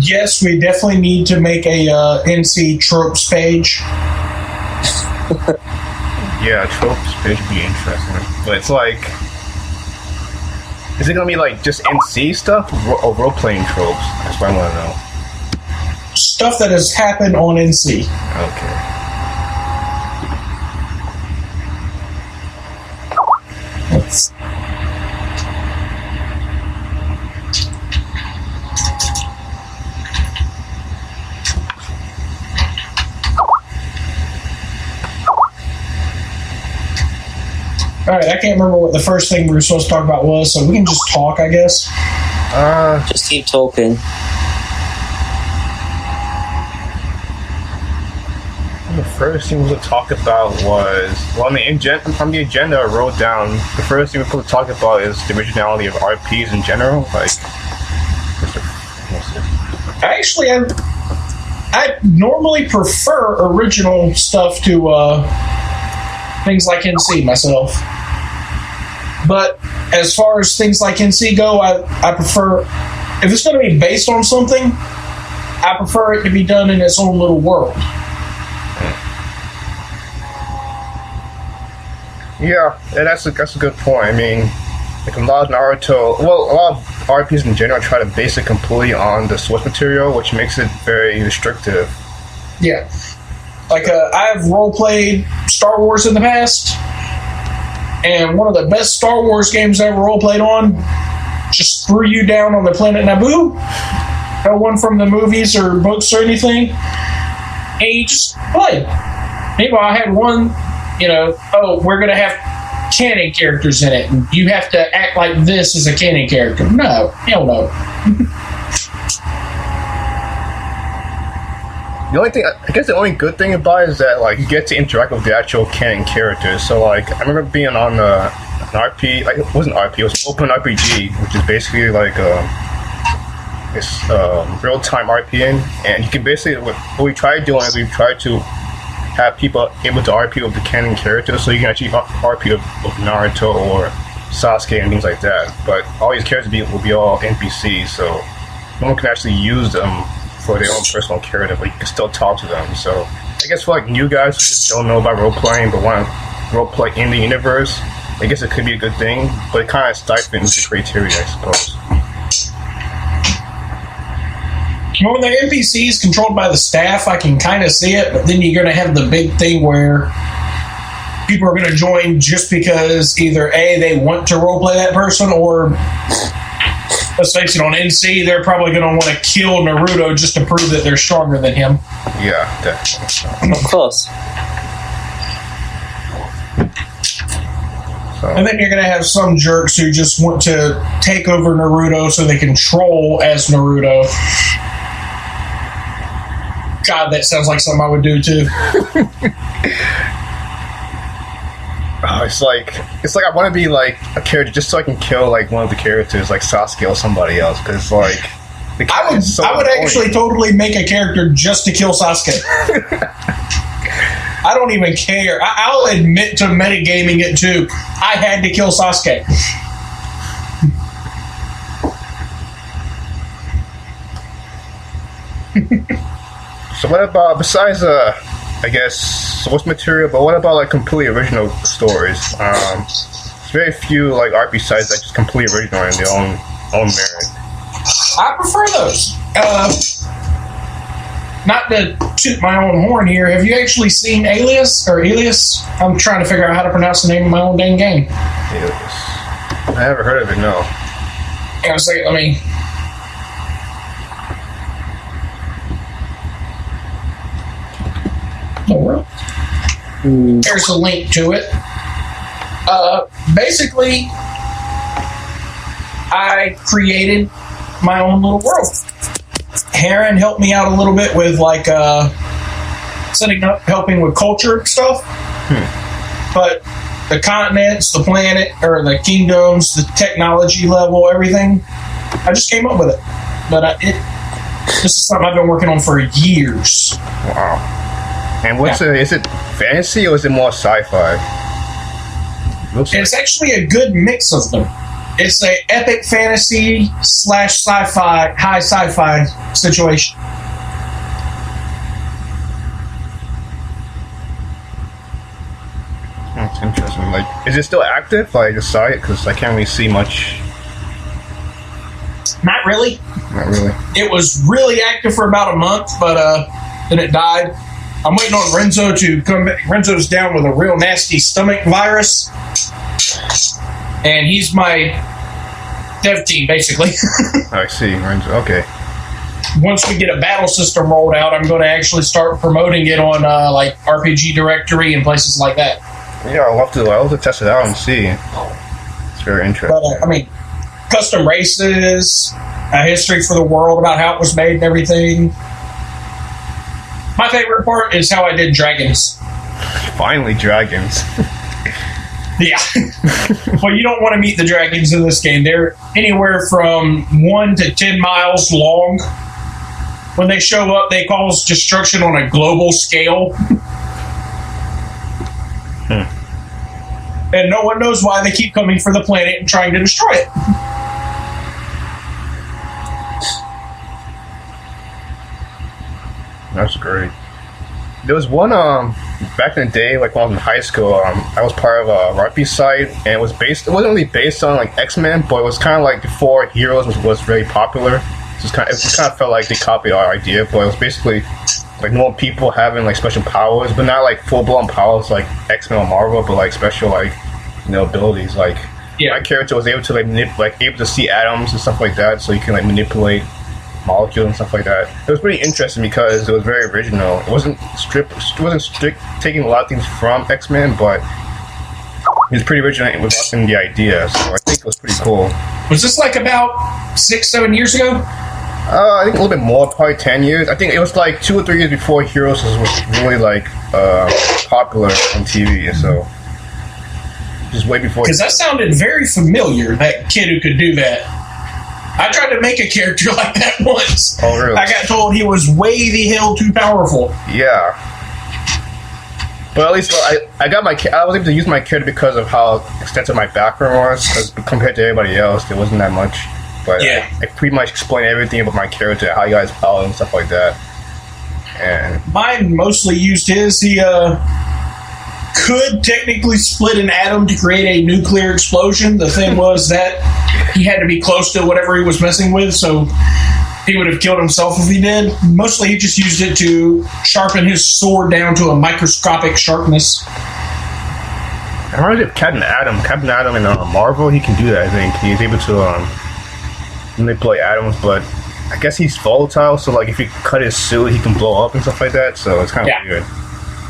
Yes, we definitely need to make a NC tropes page. Yeah, tropes page would be interesting. But it's like, is it gonna be like just NC stuff or role playing tropes? That's what I want to know. Stuff that has happened on NC. Okay. Alright, I can't remember what the first thing we were supposed to talk about was, so we can just talk, I guess. Just keep talking. The first thing we would talk about was, well, on the agenda I wrote down, the first thing we're supposed to talk about is the originality of RPs in general. Like, I normally prefer original stuff to things like NC myself. But as far as things like NC go, I prefer, if it's going to be based on something, I prefer it to be done in its own little world. Yeah, and that's a good point. I mean, like a lot of Naruto, well, a lot of RPs in general try to base it completely on the source material, which makes it very restrictive. Yeah. Like, I have role-played Star Wars in the past, and one of the best Star Wars games I ever role-played on just threw you down on the planet Naboo. No one from the movies or books or anything. And you just played. Meanwhile, I had one, we're going to have canon characters in it, and you have to act like this is a canon character. No, hell no. The only thing, I guess the only good thing about it is that, like, you get to interact with the actual canon characters. So, like, I remember being on an RP, like, it wasn't RP, it was Open RPG, which is basically like it's real-time RPing, and you can basically, what we tried doing is we tried to have people able to RP with the canon characters, so you can actually RP of Naruto or Sasuke and things like that. But all these characters will be all NPCs, so no one can actually use them for their own personal character, but you can still talk to them. So I guess for like new guys who just don't know about role playing but want to role play in the universe, I guess it could be a good thing, but it kind of stifles the criteria, I suppose. Well, when the NPC is controlled by the staff, I can kind of see it, but then you're going to have the big thing where people are going to join just because either A, they want to roleplay that person, or, let's face it, on NC, they're probably going to want to kill Naruto just to prove that they're stronger than him. Yeah, definitely. Of course. And then you're going to have some jerks who just want to take over Naruto so they can troll as Naruto. God, that sounds like something I would do too. It's like I want to be like a character just so I can kill like one of the characters, like Sasuke or somebody else, because like I would actually totally make a character just to kill Sasuke. I don't even care. I'll admit to metagaming it too. I had to kill Sasuke. So what about, besides I guess source material, but what about like completely original stories? There's very few like RP sites that just completely original in their own merit. I prefer those. Not to toot my own horn here, have you actually seen Alias? I'm trying to figure out how to pronounce the name of my own dang game. Alias. I haven't heard of it, no. I was like, there's a link to it. Basically, I created my own little world. Heron helped me out a little bit with like helping with culture stuff. But the continents, the planet, or the kingdoms, the technology level, everything, I just came up with it. But this is something I've been working on for years. Wow. And is it fantasy or is it more sci-fi? It's actually a good mix of them. It's a epic fantasy / sci-fi, high sci-fi situation. That's interesting. Like, is it still active? Like, the site? Because I can't really see much. Not really. Not really. It was really active for about a month, but then it died. I'm waiting on Renzo to come back. Renzo's down with a real nasty stomach virus, and he's my dev team, basically. I see. Renzo. Okay. Once we get a battle system rolled out, I'm going to actually start promoting it on like RPG Directory and places like that. Yeah, I'll love to test it out and see. It's very interesting. But I mean, custom races, a history for the world about how it was made and everything. My favorite part is how I did dragons. Finally, dragons. Yeah. Well, you don't want to meet the dragons in this game. They're anywhere from 1 to 10 miles long. When they show up, they cause destruction on a global scale. And no one knows why they keep coming for the planet and trying to destroy it. That's great. There was one back in the day, like when I was in high school. I was part of a rugby site, and it wasn't really based on like X-Men, but it was kind of like before Heroes was very popular. It kind of felt like they copied our idea, but it was basically like normal people having like special powers, but not like full blown powers like X-Men or Marvel, but like special like abilities. Like my character was able to able to see atoms and stuff like that, so you can like manipulate molecules and stuff like that. It was pretty interesting because it was very original. It wasn't strict taking a lot of things from X-Men, but it was pretty original in the idea. So I think it was pretty cool. Was this like about 6-7 years ago? I think a little bit more, probably 10 years. I think it was like 2 or 3 years before Heroes was really like popular on TV. So just way before. Because that sounded very familiar. That kid who could do that. I tried to make a character like that once. Oh, really? I got told he was way the hell too powerful. Yeah. But at least I was able to use my character because of how extensive my background was. Because compared to everybody else, there wasn't that much. But yeah. I pretty much explained everything about my character, how you guys power and stuff like that. And mine mostly used his. He could technically split an atom to create a nuclear explosion. The thing was that he had to be close to whatever he was messing with, so he would have killed himself if he did. Mostly he just used it to sharpen his sword down to a microscopic sharpness. I remember Captain Atom. Captain Atom in Marvel, he can do that, I think. He's able to manipulate atoms, but I guess he's volatile, so like if you cut his suit, he can blow up and stuff like that, so it's kind of weird.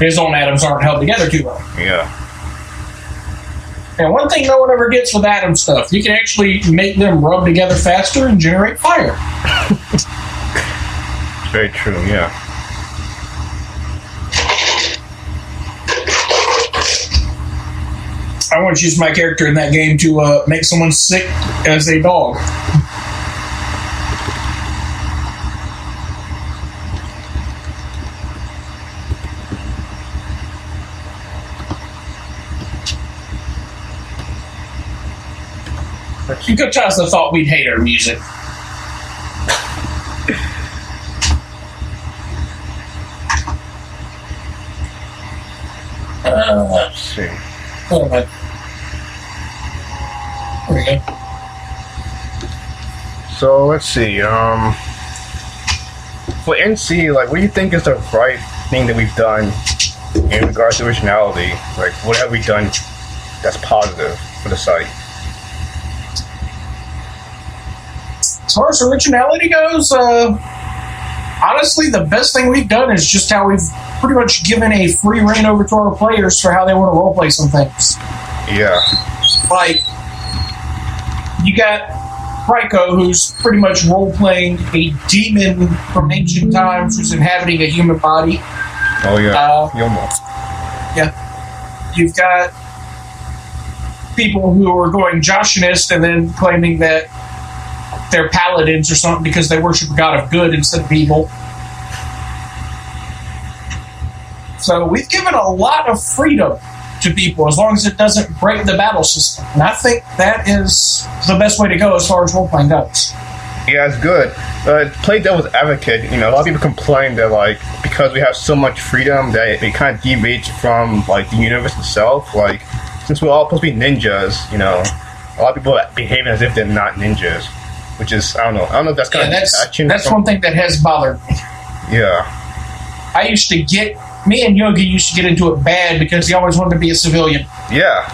His own atoms aren't held together too well. Yeah. And one thing no one ever gets with atom stuff, you can actually make them rub together faster and generate fire. Very true, yeah. I want to use my character in that game to make someone sick as a dog. You could tell us the thought we'd hate our music. Let's see. Oh, man. There we go. So let's see. For NC, like, what do you think is the right thing that we've done in regards to originality? Like, what have we done that's positive for the site? As far as originality goes, honestly, the best thing we've done is just how we've pretty much given a free reign over to our players for how they want to roleplay some things. Yeah. Like, you got Ryko, who's pretty much roleplaying a demon from ancient times who's inhabiting a human body. Oh, yeah. Yomo. Yeah. You've got people who are going Joshinist and then claiming that they're paladins or something because they worship a god of good instead of evil. So we've given a lot of freedom to people as long as it doesn't break the battle system. And I think that is the best way to go as far as role playing goes. Yeah, it's good. Play devil's advocate. A lot of people complain that like because we have so much freedom that it kind of deviates from like the universe itself. Like since we're all supposed to be ninjas, a lot of people are behaving as if they're not ninjas, which is I don't know if that's kind of detaching. That's one thing that has bothered me. Yeah. Me and Yogi used to get into it bad because he always wanted to be a civilian. Yeah,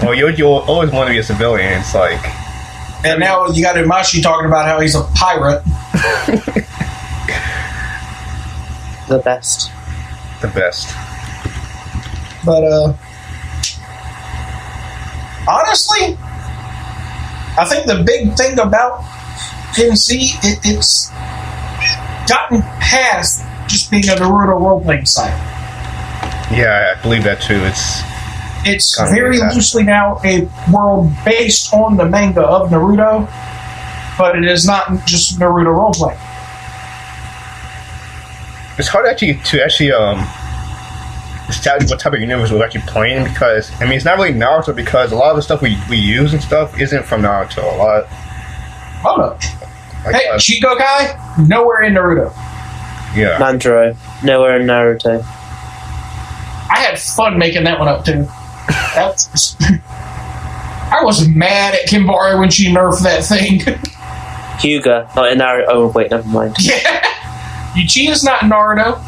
Yogi always wanted to be a civilian. It's like. And now you got Imashi talking about how he's a pirate. The best. The best. But, honestly, I think the big thing about NC, it's gotten past just being a Naruto role-playing site. Yeah, I believe that too. It's very loosely now a world based on the manga of Naruto, but it is not just Naruto roleplay. It's hard to establish what type of universe we're actually playing because it's not really Naruto because a lot of the stuff we use and stuff isn't from Naruto. Oh no! Hey, Shigokai, nowhere in Naruto. Yeah. Manjaro, nowhere in Naruto. I had fun making that one up too. I was mad at Kimbari when she nerfed that thing. Hyuga, not in Naruto. Oh wait, never mind. Yeah, Uchiha's not in Naruto.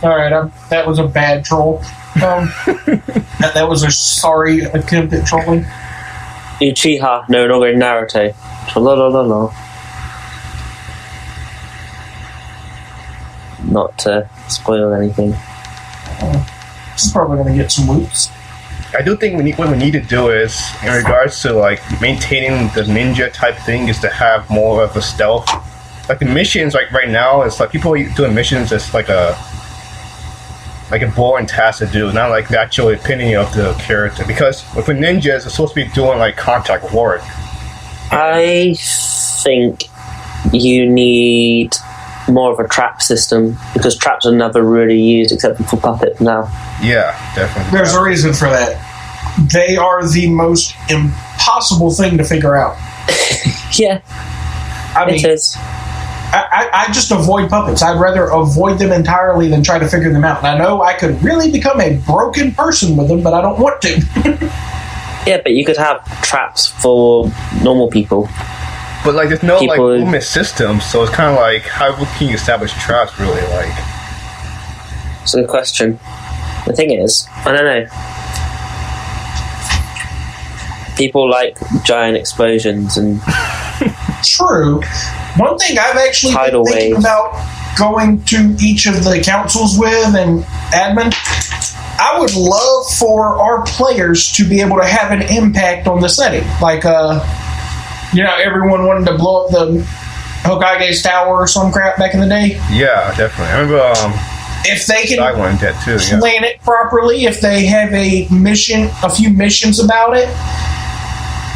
All right, that was a bad troll. That was a sorry attempt at trolling. Uchiha, no longer in Naruto. Tra-la-la-la-la. Not to spoil anything. She's probably going to get some whoops. I do think what we need to do is, in regards to like maintaining the ninja type thing, is to have more of a stealth. Like the missions, like right now, it's like people doing missions as like a boring task to do, not like the actual opinion of the character. Because with the ninjas, it's supposed to be doing like contact work. I think you need more of a trap system because traps are never really used except for puppets now. Yeah, definitely. There's a reason for that. They are the most impossible thing to figure out. Yeah, it is. I just avoid puppets. I'd rather avoid them entirely than try to figure them out. And I know I could really become a broken person with them, but I don't want to. Yeah, but you could have traps for normal people. But like, there's no like movement system, so it's kind of like, how can you establish traps? Really, like. It's a good question. The thing is, I don't know. People like giant explosions and. True. One thing I've actually been thinking about going to each of the councils with and admin, I would love for our players to be able to have an impact on the setting. Like, everyone wanted to blow up the Hokage's tower or some crap back in the day. Yeah, definitely. I remember. If they can that too, plan it properly, if they have a few missions about it,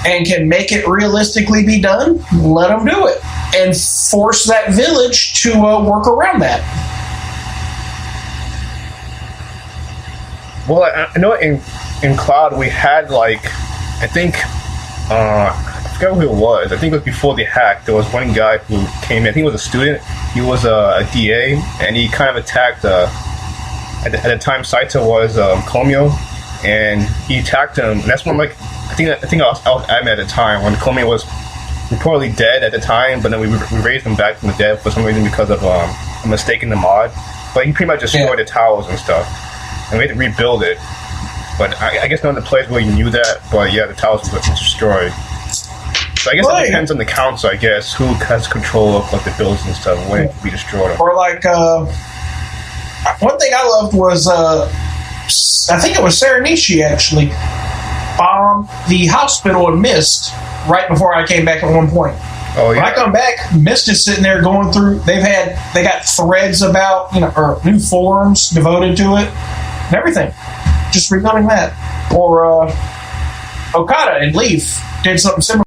and can make it realistically be done, let them do it. And force that village to work around that. Well, I know in Cloud we had like, I think, I forgot who it was. I think it was before the hack. There was one guy who came in. I think he was a student. He was a DA, and he kind of attacked. At the time, Saito was Komio, and he attacked him. And that's when I think I was admin at the time when Komio was reportedly dead at the time, but then we raised him back from the dead for some reason because of a mistake in the mod. But he pretty much destroyed the towers and stuff, and we had to rebuild it. But I guess none of the players really knew that. But yeah, the towers were destroyed. So I guess it depends on the council, I guess, who has control of like the buildings and stuff when it can be destroyed. Or like, one thing I loved was, I think it was Saranishi actually, bombed the hospital in Mist right before I came back at one point. Oh yeah. When I come back, Mist is sitting there going through. They got threads about or new forums devoted to it and everything. Just rebuilding that. Or Okada and Leaf did something similar.